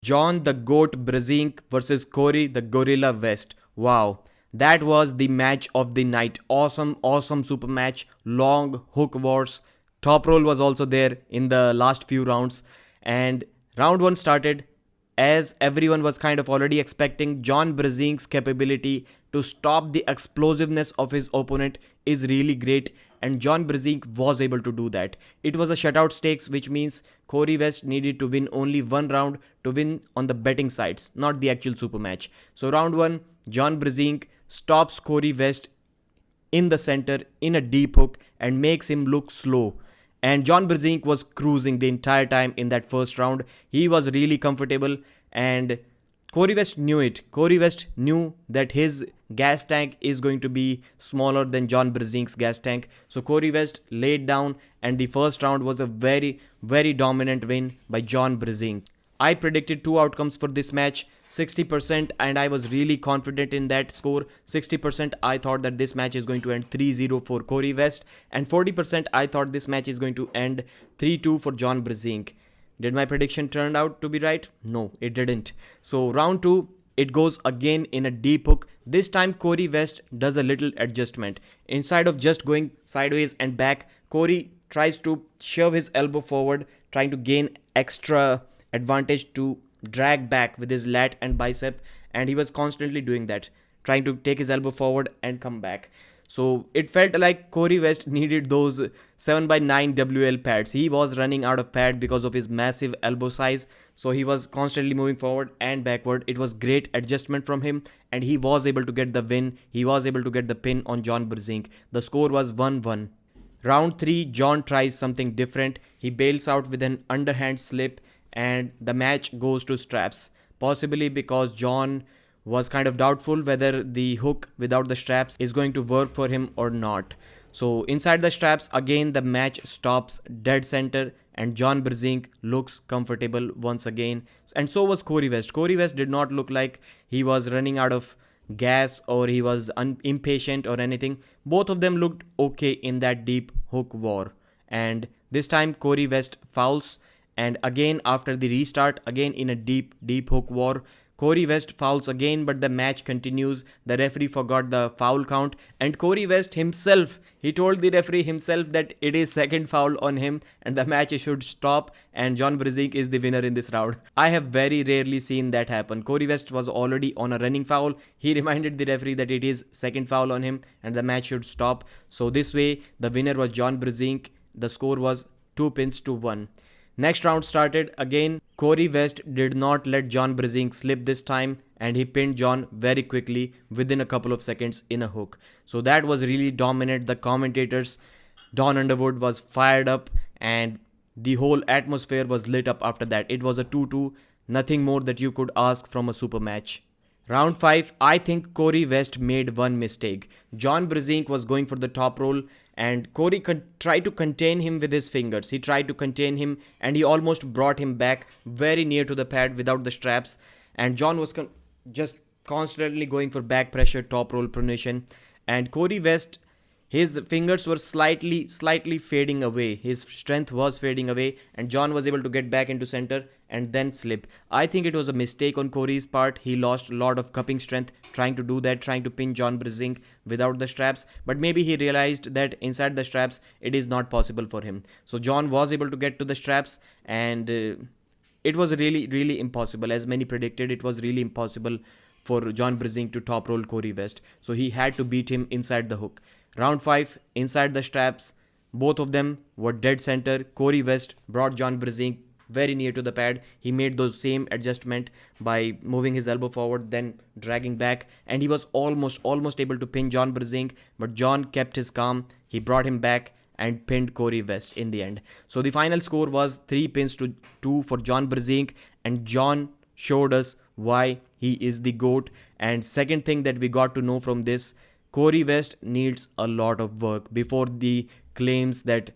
John the Goat Brzenk versus Corey the Gorilla West. Wow, that was the match of the night. Awesome, awesome super match. Long hook wars. Top roll was also there in the last few rounds. And round one started as everyone was kind of already expecting. John Brzenk's capability to stop the explosiveness of his opponent is really great, and John Brzenk was able to do that. It was a shutout stakes, which means Corey West needed to win only one round to win on the betting sides, not the actual super match. So round one, John Brzenk stops Corey West in the center in a deep hook and makes him look slow. And John Brzenk was cruising the entire time in that first round. He was really comfortable, and Corey West knew it. Corey West knew that his gas tank is going to be smaller than John Brzenk's gas tank. So Corey West laid down, and the first round was a very, very dominant win by John Brzenk. I predicted two outcomes for this match, 60%, and I was really confident in that score. 60% I thought that this match is going to end 3-0 for Corey West, and 40% I thought this match is going to end 3-2 for John Brzenk. Did my prediction turn out to be right? No, it didn't. So round 2, it goes again in a deep hook. This time Corey West does a little adjustment. Instead of just going sideways and back, Corey tries to shove his elbow forward, trying to gain extra advantage to drag back with his lat and bicep, and he was constantly doing that, trying to take his elbow forward and come back. So it felt like Corey West needed those 7x9 WL pads. He was running out of pad because of his massive elbow size. So he was constantly moving forward and backward. It was great adjustment from him, and he was able to get the win. He was able to get the pin on John Brzenk. The score was 1-1. Round 3, John tries something different. He bails out with an underhand slip, and the match goes to straps. Possibly because John was kind of doubtful whether the hook without the straps is going to work for him or not. So inside the straps, again the match stops dead center, and John Brzenk looks comfortable once again. And so was Corey West. Corey West did not look like he was running out of gas or he was impatient or anything. Both of them looked okay in that deep hook war. And this time Corey West fouls, and again after the restart, again in a deep hook war, Corey West fouls again, but the match continues. The referee forgot the foul count, and Corey West himself, he told the referee himself that it is second foul on him and the match should stop, and John Brzenk is the winner in this round. I have very rarely seen that happen. Corey West was already on a running foul. He reminded the referee that it is second foul on him and the match should stop. So this way, the winner was John Brzenk. The score was 2-1. Next round started. Again, Corey West did not let John Brzenk slip this time, and he pinned John very quickly within a couple of seconds in a hook. So that was really dominant. The commentators, Don Underwood, was fired up, and the whole atmosphere was lit up after that. It was a 2-2, nothing more that you could ask from a super match. Round 5, I think Corey West made one mistake. John Brzenk was going for the top roll, and Corey tried to contain him with his fingers. He tried to contain him, and he almost brought him back very near to the pad without the straps. And John was just constantly going for back pressure, top roll pronation. And Corey West, his fingers were slightly fading away. His strength was fading away, and John was able to get back into center and then slip. I think it was a mistake on Corey's part. He lost a lot of cupping strength trying to do that, trying to pin John Brzenk without the straps. But maybe he realized that inside the straps, it is not possible for him. So John was able to get to the straps, and it was really impossible. As many predicted, it was really impossible for John Brzenk to top roll Corey West. So he had to beat him inside the hook. Round 5, inside the straps, both of them were dead center. Corey West brought John Brzenk very near to the pad. He made those same adjustment by moving his elbow forward, then dragging back, and he was almost able to pin John Brzenk, but John kept his calm. He brought him back and pinned Corey West in the end. So the final score was 3-2 for John Brzenk, and John showed us why he is the GOAT. And second thing that we got to know from this, Corey West needs a lot of work before the claims that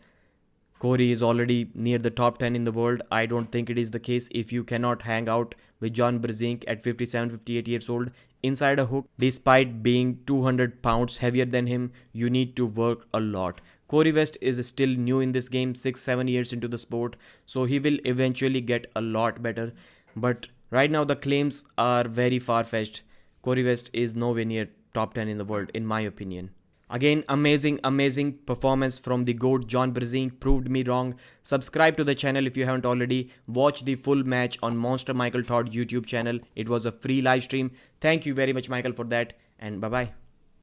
Corey is already near the top 10 in the world. I don't think it is the case. If you cannot hang out with John Brzenk at 57, 58 years old inside a hook, despite being 200 pounds heavier than him, you need to work a lot. Corey West is still new in this game, 6-7 years into the sport, so he will eventually get a lot better. But Right now, the claims are very far fetched. Corey West is nowhere near top 10 in the world, in my opinion. Again, amazing performance from the GOAT John Brzenk proved me wrong. Subscribe to the channel if you haven't already. Watch the full match on Monster Michael Todd YouTube channel. It was a free live stream. Thank you very much, Michael, for that. And bye bye.